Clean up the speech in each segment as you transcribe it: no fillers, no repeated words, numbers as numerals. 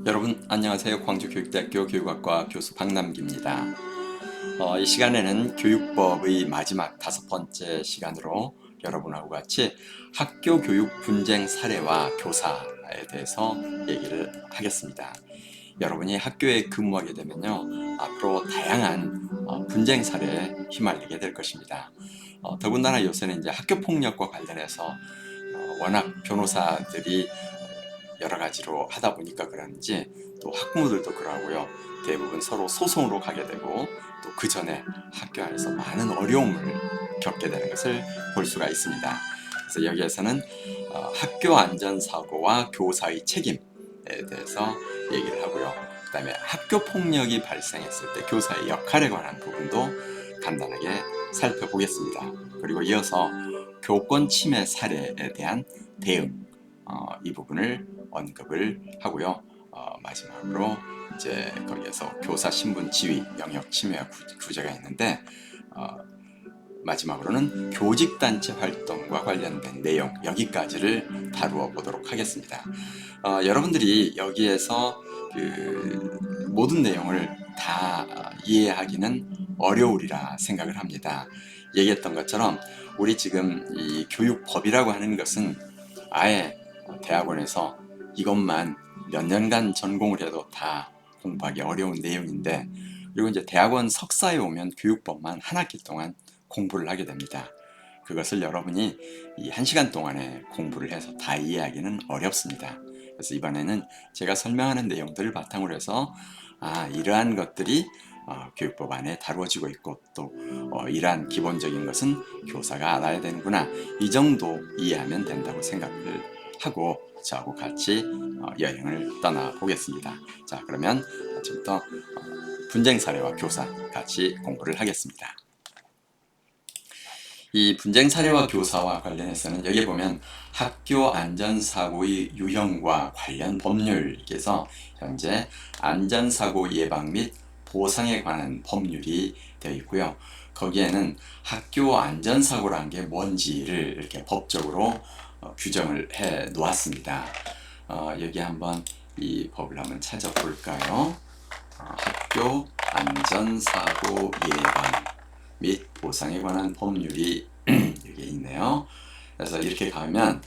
여러분 안녕하세요. 광주교육대학교 교육학과 교수 박남기입니다. 이 시간에는 교육법의 마지막 5번째 시간으로 여러분하고 같이 학교 교육 분쟁 사례와 교사에 대해서 얘기를 하겠습니다. 여러분이 학교에 근무하게 되면요, 앞으로 다양한 분쟁 사례에 휘말리게 될 것입니다. 더군다나 요새는 이제 학교 폭력과 관련해서 워낙 변호사들이 여러 가지로 하다 보니까 그런지 또 학부모들도 그러고요. 대부분 서로 소송으로 가게 되고 또 그 전에 학교 안에서 많은 어려움을 겪게 되는 것을 볼 수가 있습니다. 그래서 여기에서는 학교 안전사고와 교사의 책임에 대해서 얘기를 하고요. 그 다음에 학교 폭력이 발생했을 때 교사의 역할에 관한 부분도 간단하게 살펴보겠습니다. 그리고 이어서 교권 침해 사례에 대한 대응, 이 부분을 언급을 하고요. 마지막으로 이제 거기에서 교사 신분 지위 영역 침해 구제가 있는데 마지막으로는 교직단체 활동과 관련된 내용 여기까지를 다루어 보도록 하겠습니다. 여러분들이 여기에서 그 모든 내용을 다 이해하기는 어려우리라 생각을 합니다. 얘기했던 것처럼 우리 지금 이 교육법이라고 하는 것은 아예 대학원에서 이것만 몇 년간 전공을 해도 다 공부하기 어려운 내용인데, 그리고 이제 대학원 석사에 오면 교육법만 한 학기 동안 공부를 하게 됩니다. 그것을 여러분이 이 1시간 동안에 공부를 해서 다 이해하기는 어렵습니다. 그래서 이번에는 제가 설명하는 내용들을 바탕으로 해서 이러한 것들이 교육법 안에 다루어지고 있고 또 이러한 기본적인 것은 교사가 알아야 되는구나, 이 정도 이해하면 된다고 생각을 하고 저하고 같이 여행을 떠나보겠습니다. 자, 그러면 지금부터 분쟁 사례와 교사 같이 공부를 하겠습니다. 이 분쟁 사례와 교사와 관련해서는 여기에 보면 학교 안전사고의 유형과 관련 법률에서 현재 안전사고 예방 및 보상에 관한 법률이 되어 있고요. 거기에는 학교 안전사고라는 게 뭔지를 이렇게 법적으로 규정을 해 놓았습니다. 여기 한번 이 법을 한번 찾아볼까요? 학교 안전사고 예방 및 보상에 관한 법률이 여기 있네요. 그래서 이렇게 가면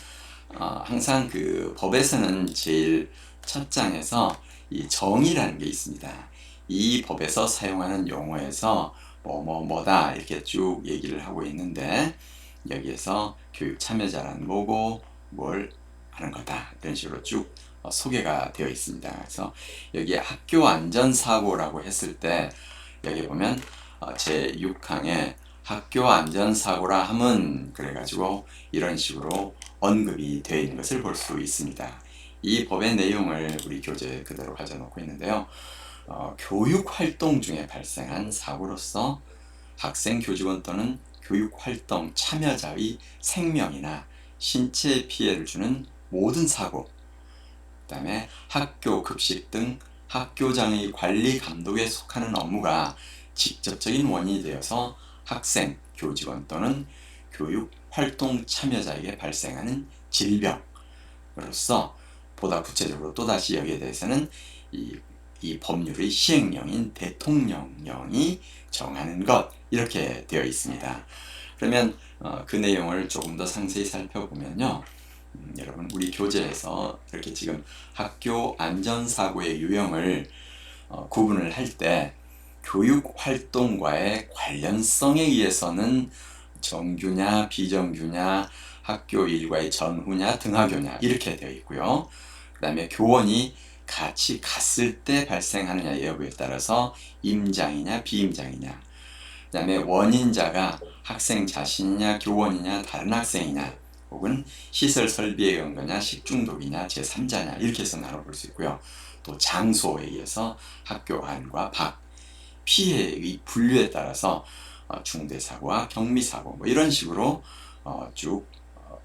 항상 그 법에서는 제일 첫 장에서 이 정의라는 게 있습니다. 이 법에서 사용하는 용어에서 뭐다 이렇게 쭉 얘기를 하고 있는데, 여기에서 교육 참여자란 뭐고 뭘 하는 거다 이런 식으로 쭉 소개가 되어 있습니다. 그래서 여기에 학교 안전사고라고 했을 때 여기 보면 제6항에 학교 안전사고라 함은 그래가지고 이런 식으로 언급이 되어 있는 것을 볼 수 있습니다. 이 법의 내용을 우리 교재에 그대로 가져놓고 있는데요. 교육활동 중에 발생한 사고로서 학생, 교직원 또는 교육활동 참여자의 생명이나 신체 피해를 주는 모든 사고, 그 다음에 학교 급식 등 학교장의 관리 감독에 속하는 업무가 직접적인 원인이 되어서 학생, 교직원 또는 교육활동 참여자에게 발생하는 질병으로서 보다 구체적으로 또다시 여기에 대해서는 이 법률의 시행령인 대통령령이 정하는 것, 이렇게 되어 있습니다. 그러면 그 내용을 조금 더 상세히 살펴보면요, 여러분 우리 교재에서 이렇게 지금 학교 안전사고의 유형을 구분을 할 때 교육활동과의 관련성에 의해서는 정규냐 비정규냐 학교 일과의 전후냐 등하교냐 이렇게 되어 있고요. 그 다음에 교원이 같이 갔을 때 발생하느냐 여부에 따라서 임장이냐 비임장이냐, 그 다음에 원인자가 학생 자신이냐 교원이냐 다른 학생이냐 혹은 시설 설비에 의한 거냐 식중독이냐 제3자냐 이렇게 해서 나눠볼 수 있고요. 또 장소에 의해서 학교 안과 밖, 피해의 분류에 따라서 중대사고와 경미사고 뭐 이런 식으로 쭉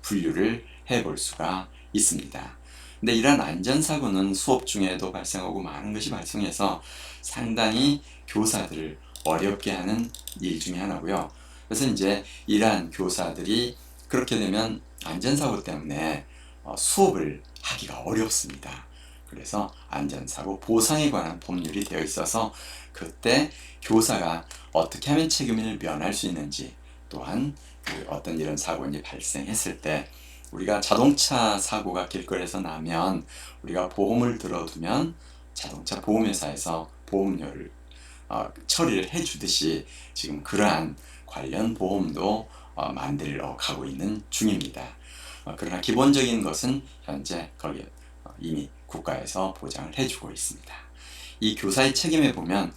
분류를 해볼 수가 있습니다. 근데 이러한 안전사고는 수업 중에도 발생하고 많은 것이 발생해서 상당히 교사들을 어렵게 하는 일 중에 하나고요. 그래서 이제 이러한 교사들이 그렇게 되면 안전사고 때문에 수업을 하기가 어렵습니다. 그래서 안전사고 보상에 관한 법률이 되어 있어서 그때 교사가 어떻게 하면 책임을 면할 수 있는지, 또한 어떤 이런 사고가 발생했을 때 우리가 자동차 사고가 길거리에서 나면 우리가 보험을 들어두면 자동차 보험회사에서 보험료를 처리를 해주듯이 지금 그러한 관련 보험도 만들어 가고 있는 중입니다. 그러나 기본적인 것은 현재 거기에 이미 국가에서 보장을 해주고 있습니다. 이 교사의 책임에 보면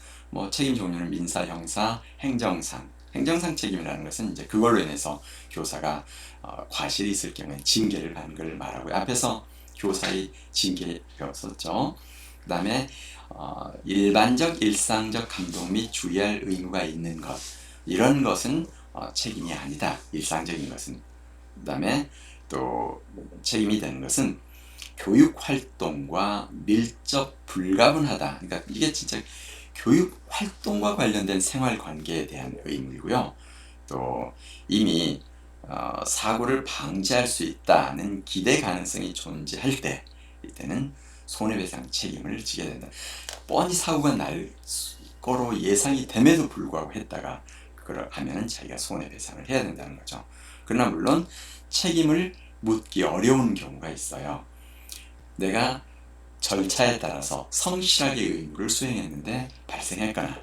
책임 종류는 민사, 형사, 행정상. 행정상 책임이라는 것은 이제 그걸로 인해서 교사가 과실이 있을 경우에 징계를 받는 걸 말하고요. 앞에서 교사의 징계 배웠었죠. 그 다음에 일반적, 일상적 감독 및 주의할 의무가 있는 것, 이런 것은 책임이 아니다. 일상적인 것은. 그 다음에 또 책임이 되는 것은 교육 활동과 밀접 불가분하다. 그러니까 이게 진짜 교육 활동과 관련된 생활 관계에 대한 의무이고요. 또 이미 사고를 방지할 수 있다는 기대 가능성이 존재할 때, 이때는 손해배상 책임을 지게 된다. 뻔히 사고가 날 거로 예상이 됨에도 불구하고 했다가 그걸 하면은 자기가 손해배상을 해야 된다는 거죠. 그러나 물론 책임을 묻기 어려운 경우가 있어요. 내가 절차에 따라서 성실하게 의무를 수행했는데 발생했거나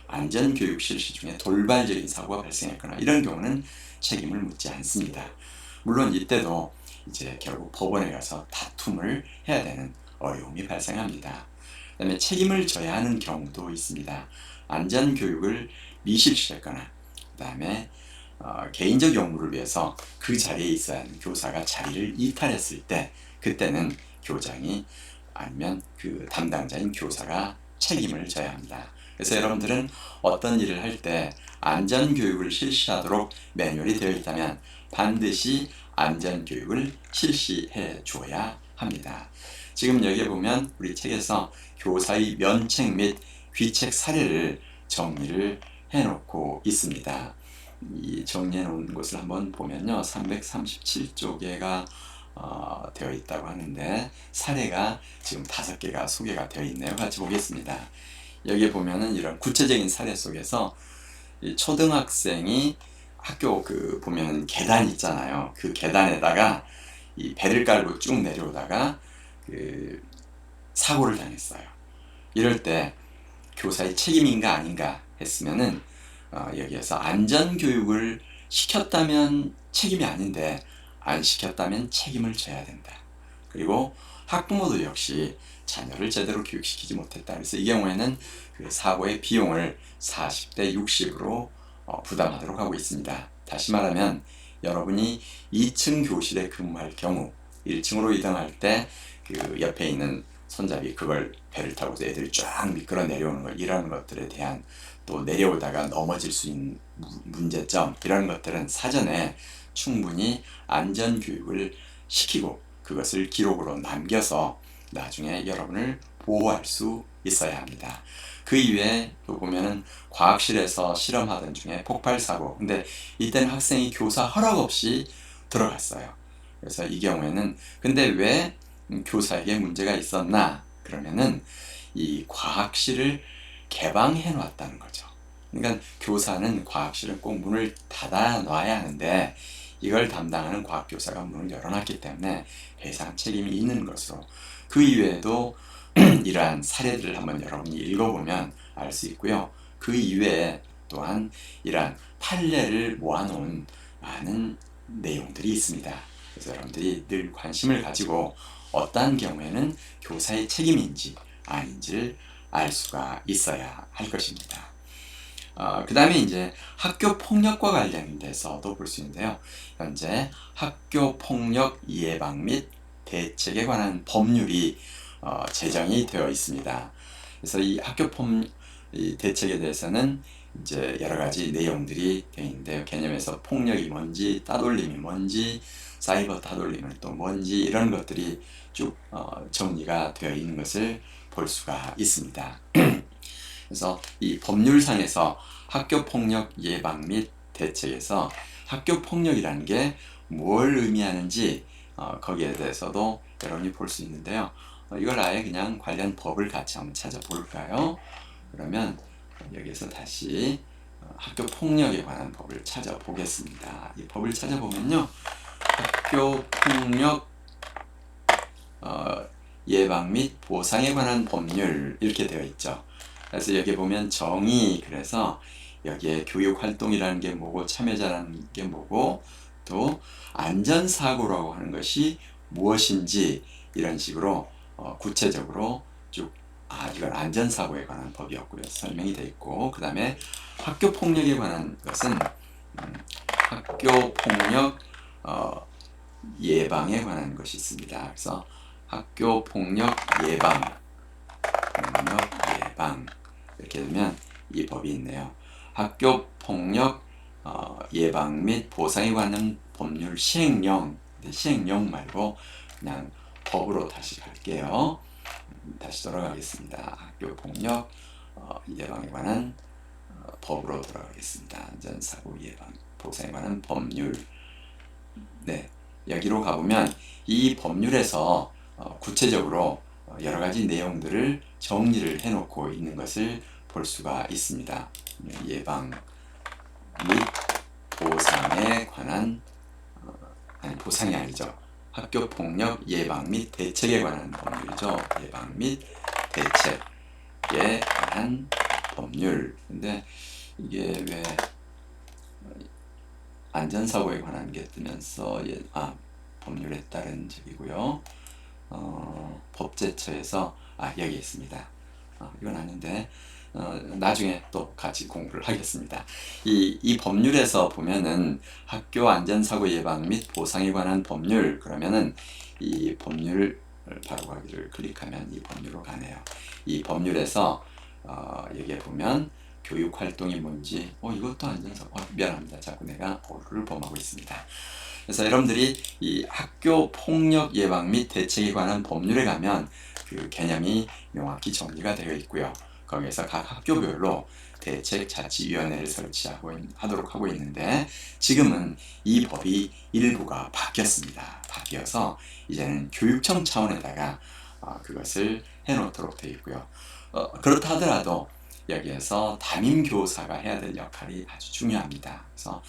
안전교육 실시 중에 돌발적인 사고가 발생했거나 이런 경우는 책임을 묻지 않습니다. 물론 이때도 이제 결국 법원에 가서 다툼을 해야 되는 어려움이 발생합니다. 그 다음에 책임을 져야 하는 경우도 있습니다. 안전교육을 미실시했거나 그 다음에 개인적 용무를 위해서 그 자리에 있어야 하는 교사가 자리를 이탈했을 때, 그때는 교장이 아니면 그 담당자인 교사가 책임을 져야 합니다. 그래서 여러분들은 어떤 일을 할 때 안전교육을 실시하도록 매뉴얼이 되어 있다면 반드시 안전교육을 실시해 줘야 합니다. 지금 여기에 보면 우리 책에서 교사의 면책 및 귀책 사례를 정리를 해놓고 있습니다. 이 정리해 놓은 것을 한번 보면요, 337쪽에가 되어 있다고 하는데 사례가 지금 5개가 소개가 되어 있네요. 같이 보겠습니다. 여기에 보면은 이런 구체적인 사례 속에서 이 초등학생이 학교 보면 계단 있잖아요. 그 계단에다가 이 배를 깔고 쭉 내려오다가 사고를 당했어요. 이럴 때 교사의 책임인가 아닌가 했으면은 여기에서 안전교육을 시켰다면 책임이 아닌데 안 시켰다면 책임을 져야 된다. 그리고 학부모도 역시 자녀를 제대로 교육시키지 못했다. 그래서 이 경우에는 그 사고의 비용을 40대 60으로 부담하도록 하고 있습니다. 다시 말하면 여러분이 2층 교실에 근무할 경우 1층으로 이동할 때 그 옆에 있는 손잡이 그걸 배를 타고 애들이 쫙 미끄러 내려오는 것, 이런 것들에 대한, 또 내려오다가 넘어질 수 있는 문제점, 이런 것들은 사전에 충분히 안전교육을 시키고 그것을 기록으로 남겨서 나중에 여러분을 보호할 수 있어야 합니다. 그 이외에 또 보면은 과학실에서 실험하던 중에 폭발사고, 근데 이때는 학생이 교사 허락 없이 들어갔어요. 그래서 이 경우에는 근데 왜 교사에게 문제가 있었나? 그러면은 이 과학실을 개방해 놨다는 거죠. 그러니까 교사는 과학실은 꼭 문을 닫아 놔야 하는데 이걸 담당하는 과학교사가 문을 열어놨기 때문에 배상 책임이 있는 것으로, 그 이외에도 이러한 사례들을 한번 여러분이 읽어보면 알 수 있고요. 그 이외에 또한 이러한 판례를 모아놓은 많은 내용들이 있습니다. 그래서 여러분들이 늘 관심을 가지고 어떠한 경우에는 교사의 책임인지 아닌지를 알 수가 있어야 할 것입니다. 그 다음에 이제 학교 폭력과 관련돼서도 볼 수 있는데요. 현재 학교 폭력 예방 및 대책에 관한 법률이 제정이 되어 있습니다. 그래서 이 학교 폭력 대책에 대해서는 이제 여러 가지 내용들이 되어 있는데요. 개념에서 폭력이 뭔지, 따돌림이 뭔지, 사이버 따돌림은 또 뭔지, 이런 것들이 쭉 정리가 되어 있는 것을 볼 수가 있습니다. 그래서 이 법률상에서 학교폭력 예방 및 대책에서 학교폭력이라는 게 뭘 의미하는지 거기에 대해서도 여러분이 볼 수 있는데요. 이걸 아예 그냥 관련 법을 같이 한번 찾아볼까요? 그러면 여기서 다시 학교 폭력에 관한 법을 찾아보겠습니다. 이 법을 찾아보면요, 학교 폭력 예방 및 보상에 관한 법률 이렇게 되어 있죠. 그래서 여기 보면 정의, 그래서 여기에 교육활동이라는 게 뭐고 참여자라는 게 뭐고 또 안전사고라고 하는 것이 무엇인지 이런 식으로 구체적으로 쭉 이건 안전사고에 관한 법이었고요. 설명이 되어 있고, 그 다음에 학교폭력에 관한 것은 학교폭력 예방에 관한 것이 있습니다. 그래서 학교폭력 예방 이렇게 되면 이 법이 있네요. 학교폭력 예방 및 보상에 관한 법률 시행령, 시행령 말고 그냥 법으로 다시 갈게요. 다시 돌아가겠습니다. 학교폭력 예방에 관한 법으로 돌아가겠습니다. 안전사고 예방, 보상에 관한 법률. 네, 여기로 가보면 이 법률에서 구체적으로 여러 가지 내용들을 정리를 해놓고 있는 것을 볼 수가 있습니다. 예방 및 보상에 관한 보상이 아니죠. 학교폭력 예방 및 대책에 관한 법률이죠. 예방 및 대책에 관한 법률. 근데 이게 왜 안전사고에 관한 게 뜨면서 법률에 따른 적이고요. 법제처에서 여기 있습니다. 이건 아닌데 나중에 또 같이 공부를 하겠습니다. 이 법률에서 보면은 학교 안전사고 예방 및 보상에 관한 법률, 그러면은 이 법률 바로 가기를 클릭하면 이 법률로 가네요. 이 법률에서 여기에 보면 교육활동이 뭔지 이것도 안전사고 미안합니다. 자꾸 내가 오류를 범하고 있습니다. 그래서 여러분들이 이 학교 폭력 예방 및 대책에 관한 법률에 가면 그 개념이 명확히 정리가 되어 있고요. 거기에서 각 학교별로 대책자치위원회를 설치하도록 하고 있는데, 지금은 이 법이 일부가 바뀌었습니다. 바뀌어서 이제는 교육청 차원에다가 그것을 해놓도록 되어 있고요. 그렇다 하더라도 여기에서 담임교사가 해야 될 역할이 아주 중요합니다. 그래서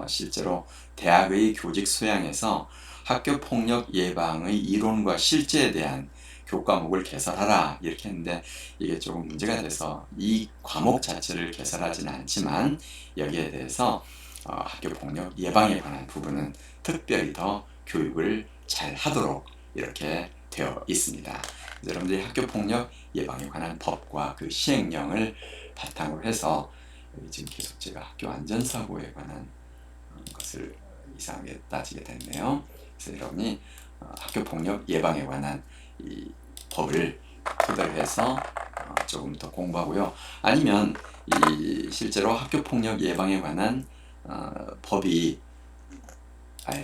실제로 대학의 교직 수양에서 학교폭력 예방의 이론과 실제에 대한 교과목을 개설하라 이렇게 했는데, 이게 조금 문제가 돼서 이 과목 자체를 개설하지는 않지만 여기에 대해서 학교폭력 예방에 관한 부분은 특별히 더 교육을 잘 하도록 이렇게 되어 있습니다. 여러분들이 학교폭력 예방에 관한 법과 그 시행령을 바탕으로 해서 여기 지금 계속 제가 학교 안전사고에 관한 것을 이상하게 따지게 됐네요. 그래서 여러분이 학교폭력 예방에 관한 이 법을 토대로 해서 조금 더 공부하고요. 아니면 이 실제로 학교폭력 예방에 관한 법이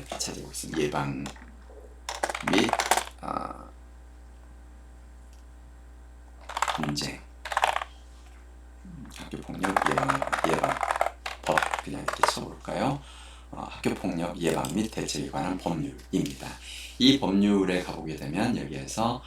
찾아보고 있습니다. 예방 및 문제, 학교폭력 예방 법 그냥 이렇게 쳐볼까요? 학교폭력 예방 및 대책에 관한 법률입니다. 이 법률에 가보게 되면 여기에서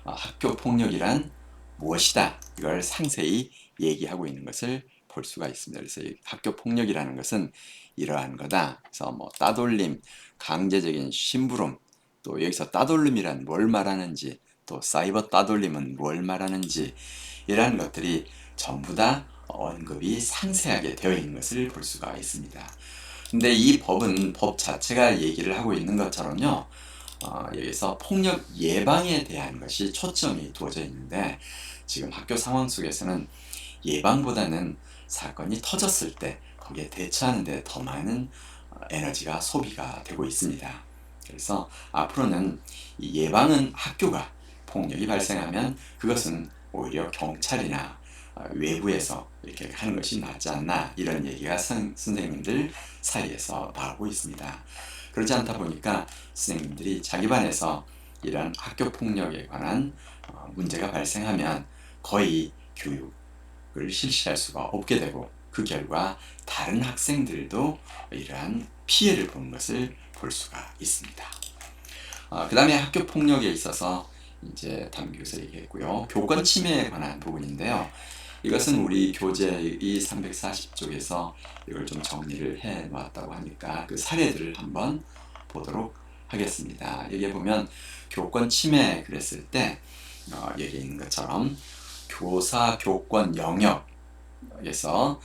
학교폭력이란 무엇이다, 이걸 상세히 얘기하고 있는 것을 볼 수가 있습니다. 그래서 학교폭력이라는 것은 이러한 거다. 그래서 뭐 따돌림, 강제적인 심부름, 또 여기서 따돌림이란 뭘 말하는지, 또 사이버 따돌림은 뭘 말하는지, 이러한 것들이 전부 다 언급이 상세하게 되어 있는 것을 볼 수가 있습니다. 근데 이 법은 법 자체가 얘기를 하고 있는 것처럼요, 여기서 폭력 예방에 대한 것이 초점이 두어져 있는데, 지금 학교 상황 속에서는 예방보다는 사건이 터졌을 때 거기에 대처하는 데 더 많은 에너지가 소비가 되고 있습니다. 그래서 앞으로는 이 예방은 학교가 폭력이 발생하면 그것은 오히려 경찰이나 외부에서 이렇게 하는 것이 낫지 않나, 이런 얘기가 선생님들 사이에서 나오고 있습니다. 그렇지 않다 보니까 선생님들이 자기 반에서 이런 학교 폭력에 관한 문제가 발생하면 거의 교육을 실시할 수가 없게 되고, 그 결과 다른 학생들도 이러한 피해를 보는 것을 볼 수가 있습니다. 그 다음에 학교 폭력에 있어서 이제 담기해서 얘기했고요. 교권 침해에 관한 부분인데요. 이것은 우리 교재의 340쪽에서 이걸 좀 정리를 해 놓았다고 하니까 그 사례들을 한번 보도록 하겠습니다. 여기에 보면 교권 침해 그랬을 때 여기 있는 것처럼 교사 교권 영역에서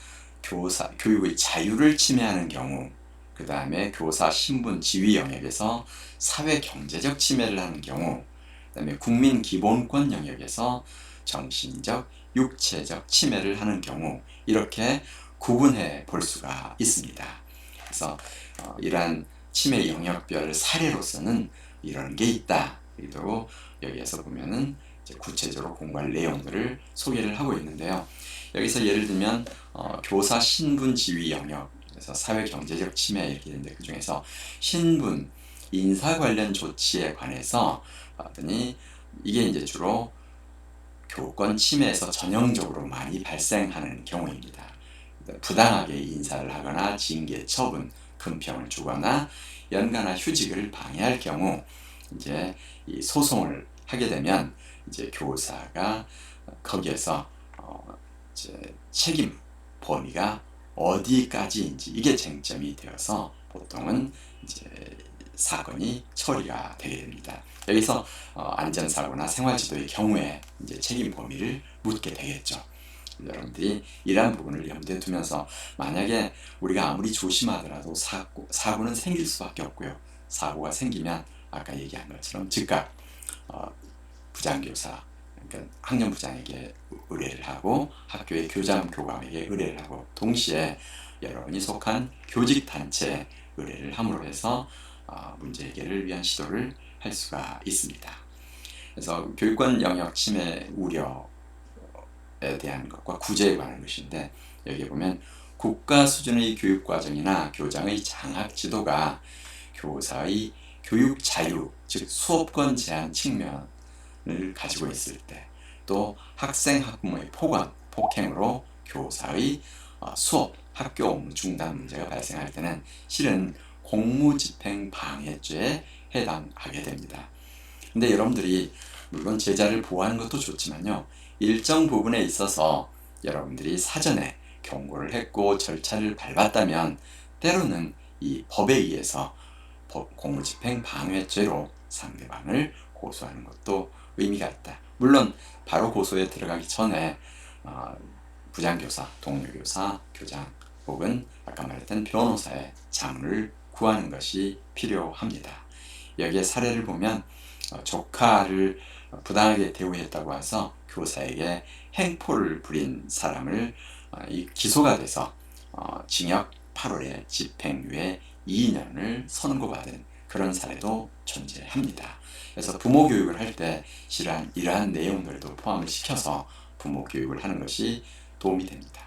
교육의 자유를 침해하는 경우, 그 다음에 교사 신분 지위 영역에서 사회 경제적 침해를 하는 경우, 그 다음에 국민 기본권 영역에서 정신적, 육체적 침해를 하는 경우, 이렇게 구분해 볼 수가 있습니다. 그래서 이러한 침해 영역별 사례로서는 이런 게 있다. 그리고 여기에서 보면은 이제 구체적으로 공부할 내용들을 소개를 하고 있는데요. 여기서 예를 들면 교사 신분 지위 영역, 그래서 사회 경제적 침해 이렇게 되는데 그 중에서 신분 인사 관련 조치에 관해서 봤더니 이게 이제 주로 교권 침해에서 전형적으로 많이 발생하는 경우입니다. 부당하게 인사를 하거나 징계, 처분, 금평을 주거나 연가나 휴직을 방해할 경우 이제 이 소송을 하게 되면 이제 교사가 거기에서 이제 책임 범위가 어디까지인지 이게 쟁점이 되어서 보통은 이제 사건이 처리가 되게 됩니다. 여기서 안전사고나 생활지도의 경우에 이제 책임 범위를 묻게 되겠죠. 여러분들이 이러한 부분을 염두에 두면서 만약에 우리가 아무리 조심하더라도 사고는 생길 수밖에 없고요. 사고가 생기면 아까 얘기한 것처럼 즉각 부장교사, 그러니까 학년부장에게 의뢰를 하고 학교의 교장, 교감에게 의뢰를 하고 동시에 여러분이 속한 교직단체에 의뢰를 함으로 해서 문제 해결을 위한 시도를 할 수가 있습니다. 그래서 교육권 영역 침해 우려에 대한 것과 구제에 관한 것인데 여기에 보면 국가 수준의 교육과정이나 교장의 장학 지도가 교사의 교육 자유, 즉 수업권 제한 측면을 가지고 있을 때, 또 학생 학부모의 폭행으로 교사의 수업, 학교 업무 중단 문제가 발생할 때는 실은 공무집행 방해죄에 해당하게 됩니다. 근데 여러분들이 물론 제자를 보호하는 것도 좋지만요, 일정 부분에 있어서 여러분들이 사전에 경고를 했고 절차를 밟았다면 때로는 이 법에 의해서 공무집행 방해죄로 상대방을 고소하는 것도 의미가 있다. 물론 바로 고소에 들어가기 전에 부장교사, 동료교사, 교장 혹은 아까 말했던 변호사의 자문을 구하는 것이 필요합니다. 여기에 사례를 보면 조카를 부당하게 대우했다고 해서 교사에게 행포를 부린 사람을 기소가 돼서 징역 8월에 집행유예 2년을 선고받은 그런 사례도 존재합니다. 그래서 부모 교육을 할 때 이러한 내용들도 포함을 시켜서 부모 교육을 하는 것이 도움이 됩니다.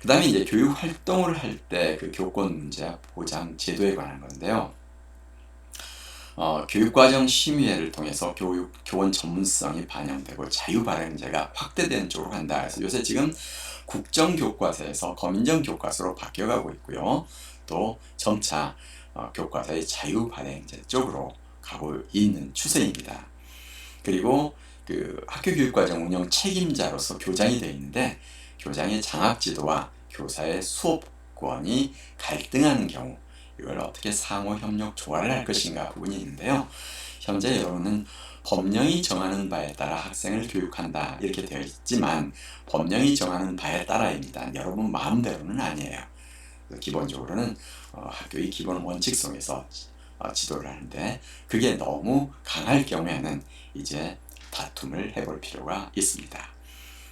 그 다음에 이제 교육 활동을 할 때 그 교권 문제 보장 제도에 관한 건데요. 교육과정 심의회를 통해서 교원 전문성이 반영되고 자유발행제가 확대된 쪽으로 간다. 그래서 요새 지금 국정교과서에서 검인정교과서로 바뀌어가고 있고요. 또 점차 교과서의 자유발행제 쪽으로 가고 있는 추세입니다. 그리고 그 학교교육과정 운영 책임자로서 교장이 되어 있는데 교장의 장학지도와 교사의 수업권이 갈등하는 경우 이걸 어떻게 상호협력 조화를 할 것인가 부분이 있는데요. 현재 여러분은 법령이 정하는 바에 따라 학생을 교육한다 이렇게 되어 있지만 법령이 정하는 바에 따라입니다. 여러분 마음대로는 아니에요. 기본적으로는 학교의 기본 원칙 속에서 지도를 하는데 그게 너무 강할 경우에는 이제 다툼을 해볼 필요가 있습니다.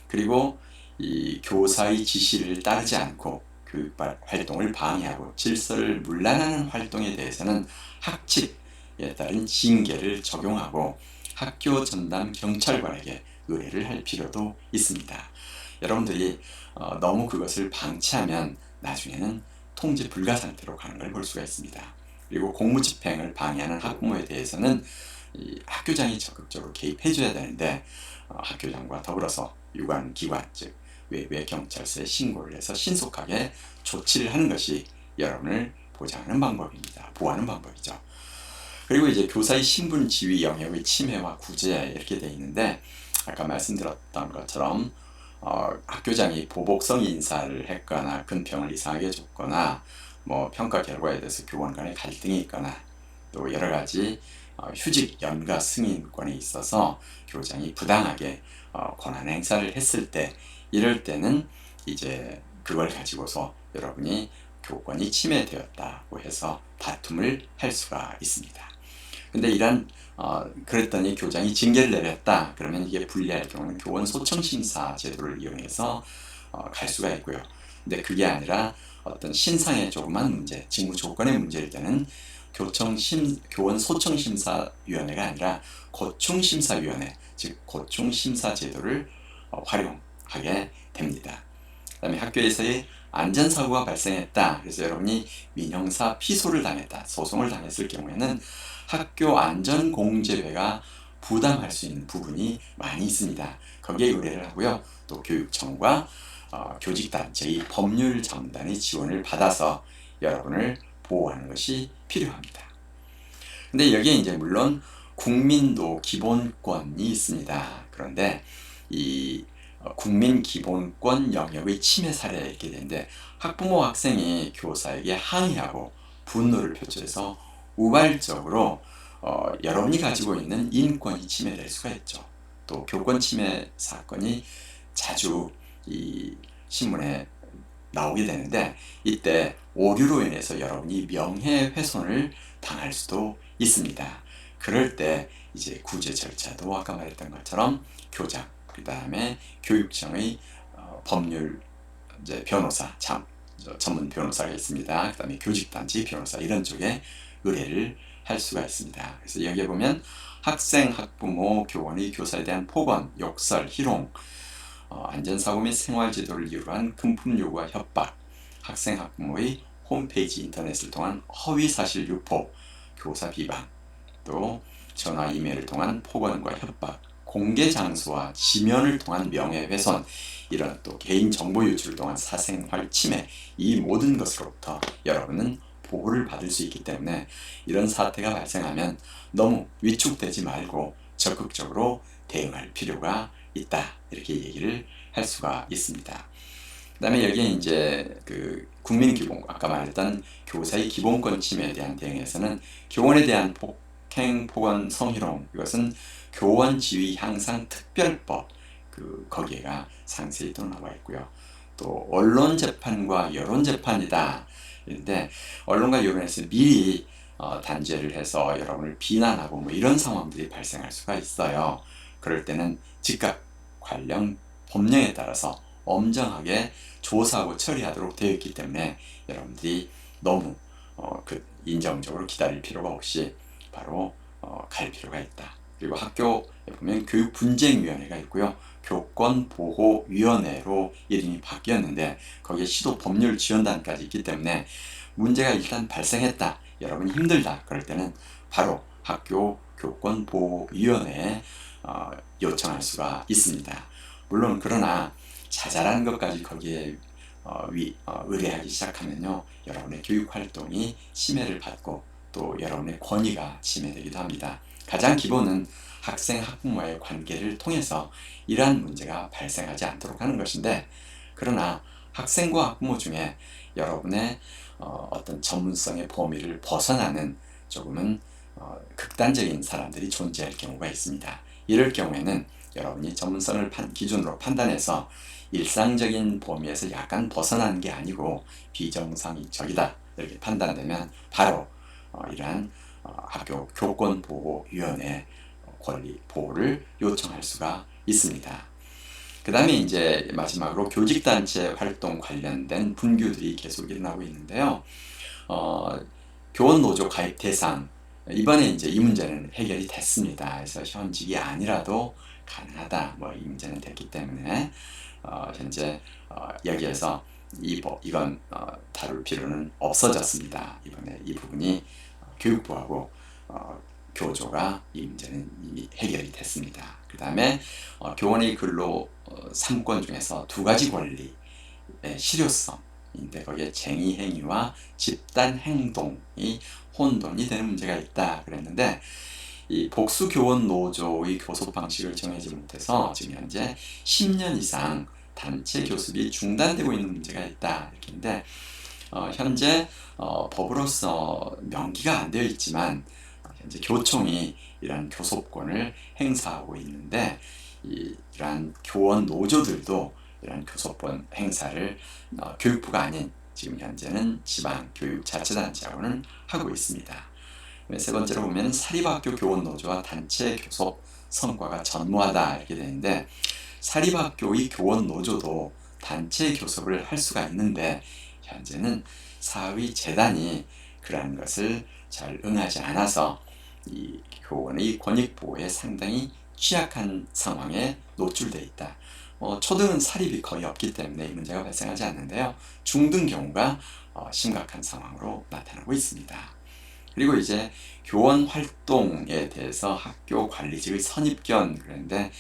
그리고 이 교사의 지시를 따르지 않고 교육 활동을 방해하고 질서를 문란하는 활동에 대해서는 학칙에 따른 징계를 적용하고 학교 전담 경찰관에게 의뢰를 할 필요도 있습니다. 여러분들이 너무 그것을 방치하면 나중에는 통제 불가 상태로 가는 걸 볼 수가 있습니다. 그리고 공무집행을 방해하는 학부모에 대해서는 이 학교장이 적극적으로 개입해줘야 되는데 학교장과 더불어서 유관기관 즉 외부의 경찰서에 신고를 해서 신속하게 조치를 하는 것이 여러분을 보장하는 방법입니다. 보호하는 방법이죠. 그리고 이제 교사의 신분, 지위, 영역의 침해와 구제 이렇게 돼 있는데 아까 말씀드렸던 것처럼 학교장이 보복성 인사를 했거나 근평을 이상하게 줬거나 뭐 평가 결과에 대해서 교원 간에 갈등이 있거나 또 여러 가지 휴직 연가 승인권에 있어서 교장이 부당하게 권한 행사를 했을 때 이럴 때는 이제 그걸 가지고서 여러분이 교권이 침해되었다고 해서 다툼을 할 수가 있습니다. 근데 그랬더니 교장이 징계를 내렸다 그러면 이게 불리할 경우는 교원 소청 심사 제도를 이용해서 갈 수가 있고요. 근데 그게 아니라 어떤 신상의 조그만 문제, 직무 조건의 문제일 때는 교원 소청심사위원회가 아니라 고충심사위원회, 즉 고충심사 제도를 활용하게 됩니다. 그 다음에 학교에서의 안전사고가 발생했다. 그래서 여러분이 민형사 피소를 당했다, 소송을 당했을 경우에는 학교 안전공제회가 부담할 수 있는 부분이 많이 있습니다. 거기에 의뢰를 하고요. 또 교육청과 교직단체의 법률 전담의 지원을 받아서 여러분을 보호하는 것이 필요합니다. 근데 여기에 이제 물론 국민도 기본권이 있습니다. 그런데 이 국민 기본권 영역의 침해 사례가 있게 되는데 학부모 학생이 교사에게 항의하고 분노를 표출해서 우발적으로 여러분이 가지고 있는 인권이 침해될 수가 있죠. 또 교권 침해 사건이 자주 이 신문에 나오게 되는데 이때 오류로 인해서 여러분이 명예훼손을 당할 수도 있습니다. 그럴 때 이제 구제 절차도 아까 말했던 것처럼 교장, 그 다음에 교육청의 법률 이제 변호사, 전문 변호사가 있습니다. 그 다음에 교직단체 변호사 이런 쪽에 의뢰를 할 수가 있습니다. 그래서 여기에 보면 학생, 학부모, 교원의 교사에 대한 폭언, 욕설, 희롱, 안전사고 및 생활지도를 이유로 한 금품 요구와 협박, 학생, 학부모의 홈페이지 인터넷을 통한 허위사실 유포, 교사 비방, 또 전화, 이메일을 통한 폭언과 협박, 공개 장소와 지면을 통한 명예훼손, 이런 또 개인정보 유출을 통한 사생활 침해, 이 모든 것으로부터 여러분은 보호를 받을 수 있기 때문에 이런 사태가 발생하면 너무 위축되지 말고 적극적으로 대응할 필요가 있다. 이렇게 얘기를 할 수가 있습니다. 그 다음에 여기에 이제 그 국민기본, 아까 말했던 교사의 기본권 침해에 대한 대응에서는 교원에 대한 폭행, 폭언, 성희롱, 이것은 교원 지위 향상 특별법, 거기에가 상세히 또 나와 있고요. 또 언론 재판과 여론 재판이다. 그런데 언론과 여론에서 미리 단죄를 해서 여러분을 비난하고 뭐 이런 상황들이 발생할 수가 있어요. 그럴 때는 즉각 관련 법령에 따라서 엄정하게 조사하고 처리하도록 되어 있기 때문에 여러분들이 너무 인정적으로 기다릴 필요가 없이 바로 갈 필요가 있다. 그리고 학교에 보면 교육분쟁위원회가 있고요. 교권보호위원회로 이름이 바뀌었는데 거기에 시도법률지원단까지 있기 때문에 문제가 일단 발생했다, 여러분이 힘들다, 그럴 때는 바로 학교 교권보호위원회에 요청할 수가 있습니다. 물론 그러나 자잘한 것까지 거기에 의뢰하기 시작하면요, 여러분의 교육활동이 침해를 받고 또 여러분의 권위가 침해되기도 합니다. 가장 기본은 학생, 학부모의 관계를 통해서 이러한 문제가 발생하지 않도록 하는 것인데, 그러나 학생과 학부모 중에 여러분의 어떤 전문성의 범위를 벗어나는 조금은 극단적인 사람들이 존재할 경우가 있습니다. 이럴 경우에는 여러분이 전문성을 기준으로 판단해서 일상적인 범위에서 약간 벗어나는 게 아니고 비정상적이다 이렇게 판단되면 바로 이러한 학교 교권보호위원회 권리 보호를 요청할 수가 있습니다. 그 다음에 이제 마지막으로 교직단체 활동 관련된 분규들이 계속 일어나고 있는데요. 교원노조 가입 대상, 이번에 이제 이 문제는 해결이 됐습니다. 그래서 현직이 아니라도 가능하다, 뭐 이 문제는 됐기 때문에 현재 여기에서 이건 다룰 필요는 없어졌습니다. 이번에 이 부분이 교육부하고 교조가 이 문제는 이미 해결이 됐습니다. 그 다음에 교원의 근로 3권 중에서 두 가지 권리의 실효성, 인데 거기에 쟁의 행위와 집단 행동이 혼돈이 되는 문제가 있다 그랬는데, 이 복수 교원 노조의 교섭 방식을 정하지 못해서 지금 현재 10년 이상 단체 교섭이 중단되고 있는 문제가 있다 이렇게 했는데, 현재 법으로서 명기가 안 되어 있지만 현재 교총이 이러한 교섭권을 행사하고 있는데, 이러한 교원 노조들도 이러한 교섭권 행사를 교육부가 아닌 지금 현재는 지방교육자치단체하고는 하고 있습니다. 세 번째로 보면 사립학교 교원 노조와 단체 교섭 성과가 전무하다 이렇게 되는데, 사립학교의 교원 노조도 단체 교섭을 할 수가 있는데 현재는 사의 재단이 그러한 것을 잘 응하지 않아서 이 교원의 권익 보호에 상당히 취약한 상황에 노출되어 있다. 초등은 사립이 거의 없기 때문에 이 문제가 발생하지 않는데요. 중등 경우가 심각한 상황으로 나타나고 있습니다. 그리고 이제 교원 활동에 대해서 학교 관리직의 선입견, 그런데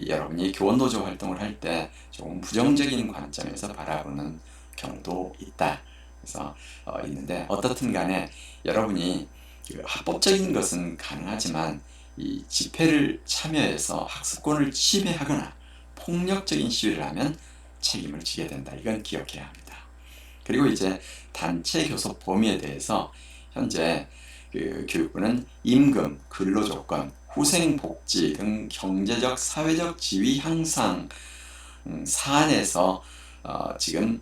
여러분이 교원 노조 활동을 할 때 조금 부정적인 관점에서 바라보는 경우도 있다. 그래서 있는데, 어떻든 간에 여러분이 합법적인 것은 가능하지만 이 집회를 참여해서 학습권을 침해하거나 폭력적인 시위를 하면 책임을 지게 된다. 이건 기억해야 합니다. 그리고 이제 단체 교섭 범위에 대해서 현재 교육부는 임금, 근로조건, 후생복지 등 경제적, 사회적 지위 향상 사안에서 지금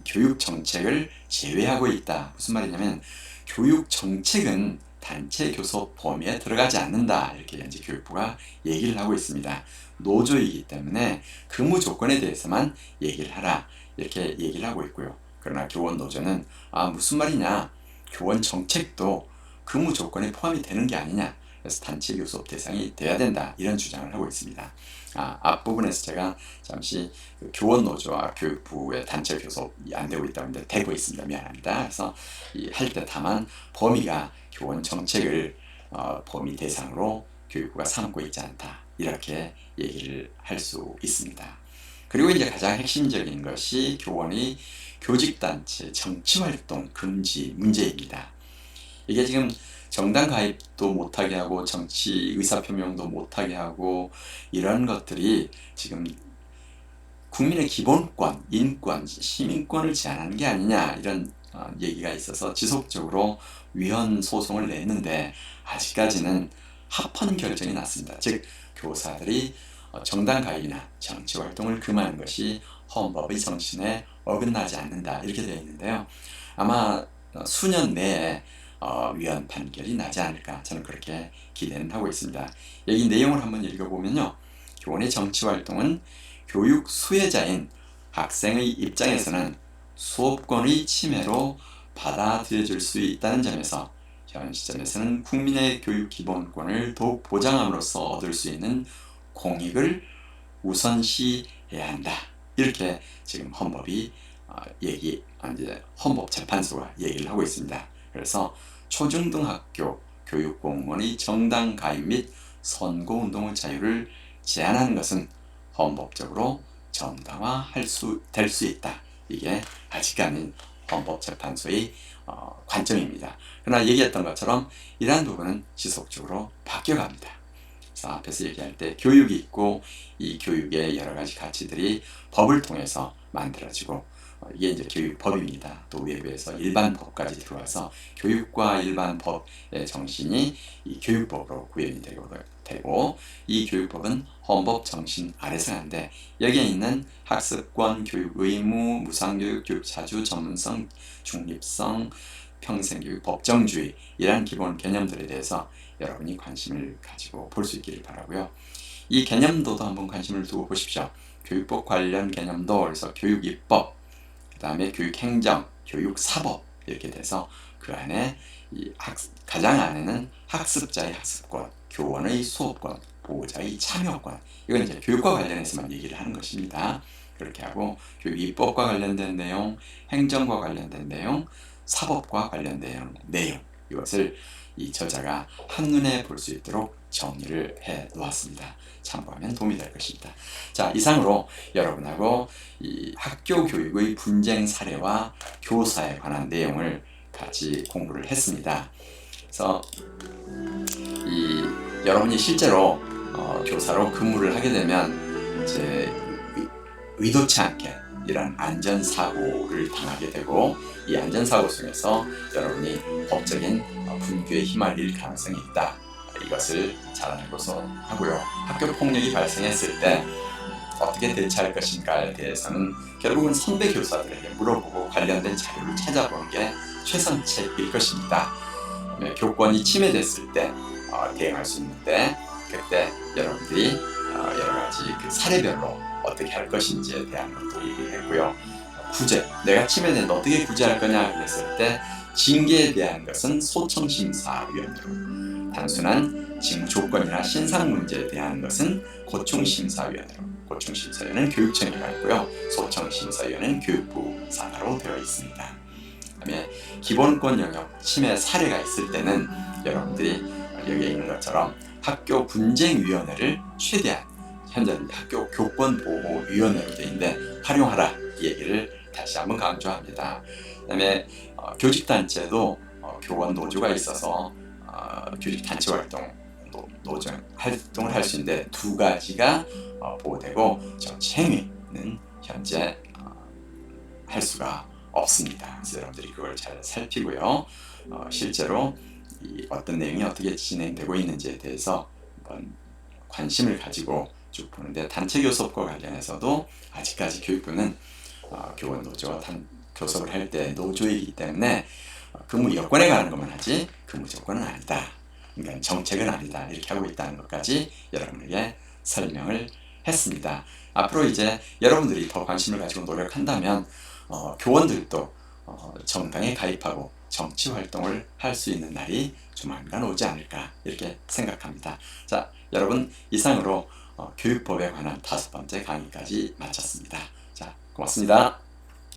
교육정책을 제외하고 있다. 무슨 말이냐면 교육정책은 단체 교섭 범위에 들어가지 않는다. 이렇게 현재 교육부가 얘기를 하고 있습니다. 노조이기 때문에 근무 조건에 대해서만 얘기를 하라. 이렇게 얘기를 하고 있고요. 그러나 교원 노조는 무슨 말이냐, 교원 정책도 근무 조건에 포함이 되는 게 아니냐, 그래서 단체 교섭 대상이 돼야 된다, 이런 주장을 하고 있습니다. 앞부분에서 제가 잠시 교원 노조와 교육부의 단체 교섭이 안 되고 있다고 했는데 되고 있습니다. 미안합니다. 그래서 할 때 다만 범위가 교원 정책을 범위 대상으로 교육부가 삼고 있지 않다, 이렇게 얘기를 할 수 있습니다. 그리고 이제 가장 핵심적인 것이 교원의 교직단체 정치활동 금지 문제입니다. 이게 지금 정당 가입도 못하게 하고 정치 의사표명도 못하게 하고 이런 것들이 지금 국민의 기본권, 인권, 시민권을 제한하는 게 아니냐, 이런 얘기가 있어서 지속적으로 위헌 소송을 냈는데 아직까지는 합헌 결정이 났습니다. 즉 교사들이 정당 가입이나 정치 활동을 금하는 것이 헌법의 정신에 어긋나지 않는다, 이렇게 되어 있는데요. 아마 수년 내에 위헌 판결이 나지 않을까, 저는 그렇게 기대는 하고 있습니다. 여기 내용을 한번 읽어보면요, 교원의 정치 활동은 교육 수혜자인 학생의 입장에서는 수업권의 침해로 받아들여질 수 있다는 점에서 현 시점에서는 국민의 교육 기본권을 더욱 보장함으로써 얻을 수 있는 공익을 우선시해야 한다, 이렇게 지금 헌법이 이제 헌법재판소가 얘기를 하고 있습니다. 그래서 초중등학교 교육공무원의 정당 가입 및 선거운동의 자유를 제한하는 것은 헌법적으로 될 수 있다. 이게 아직까지는 헌법재판소의 관점입니다. 그러나 얘기했던 것처럼 이러한 부분은 지속적으로 바뀌어갑니다. 그래서 앞에서 얘기할 때 교육이 있고 이 교육의 여러 가지 가치들이 법을 통해서 만들어지고, 이게 이제 교육법입니다. 또 외부에서 일반법까지 들어와서 교육과 일반법의 정신이 이 교육법으로 구현이 되고, 이 교육법은 헌법 정신 아래서 하는데, 여기에 있는 학습권, 교육 의무, 무상교육, 교육 자주, 전문성, 중립성, 평생교육, 법정주의, 이러한 기본 개념들에 대해서 여러분이 관심을 가지고 볼 수 있기를 바라고요. 이 개념도도 한번 관심을 두고 보십시오. 교육법 관련 개념도, 그래서 교육입법, 그 다음에 교육행정, 교육사법, 이렇게 돼서 그 안에 가장 안에는 학습자의 학습권, 교원의 수업권, 보호자의 참여권, 이건 이제 교육과 관련해서만 얘기를 하는 것입니다. 그렇게 하고 교육입법과 관련된 내용, 행정과 관련된 내용, 사법과 관련된 내용, 이것을 이 저자가 한눈에 볼 수 있도록 정리를 해 놓았습니다. 참고하면 도움이 될 것입니다. 자, 이상으로 여러분하고 이 학교 교육의 분쟁 사례와 교사에 관한 내용을 같이 공부를 했습니다. 그래서 여러분이 실제로 교사로 근무를 하게 되면 이제 의도치 않게 이런 안전사고를 당하게 되고, 이 안전사고 속에서 여러분이 법적인 분규에 휘말릴 가능성이 있다. 이것을 잘 알고서 하고요. 학교 폭력이 발생했을 때 어떻게 대처할 것인가에 대해서는 결국은 선배 교사들에게 물어보고 관련된 자료를 찾아보는 게 최선책일 것입니다. 교권이 침해됐을 때 대응할 수 있는데, 그때 여러분들이 여러 가지 그 사례별로 어떻게 할 것인지에 대한 것도 얘기했고요. 구제, 내가 침해됐는데 어떻게 구제할 거냐 그랬을 때 징계에 대한 것은 소청심사위원회로, 단순한 징후 조건이나 신상 문제에 대한 것은 고충심사위원회로, 고충심사위원회는 교육청에 가 있고요. 소청심사위원회는 교육부 산하로 되어 있습니다. 그다음에 기본권 영역 침해 사례가 있을 때는 여러분들이 여기에 있는 것처럼 학교 분쟁위원회를 최대한, 현재는 학교 교권보호위원회로 되어 있는데 활용하라, 이 얘기를 다시 한번 강조합니다. 그다음에 교직단체도 교원 노조가 있어서 교직단체 활동을 할 수 있는데 두 가지가 보호되고 정치행위는 현재 할 수가 없습니다. 그래서 여러분들이 그걸 잘 살피고요. 실제로 어떤 내용이 어떻게 진행되고 있는지에 대해서 한번 관심을 가지고 쭉 보는데, 단체 교섭과 관련해서도 아직까지 교육부는 교원 노조와 교섭을 할 때 노조이기 때문에 근무 여건에 관한 것만 하지 근무 조건은 아니다, 그러니까 정책은 아니다, 이렇게 하고 있다는 것까지 여러분에게 설명을 했습니다. 앞으로 이제 여러분들이 더 관심을 가지고 노력한다면 교원들도 정당에 가입하고 정치 활동을 할 수 있는 날이 조만간 오지 않을까, 이렇게 생각합니다. 자, 여러분, 이상으로 교육법에 관한 5번째 강의까지 마쳤습니다. 자, 고맙습니다.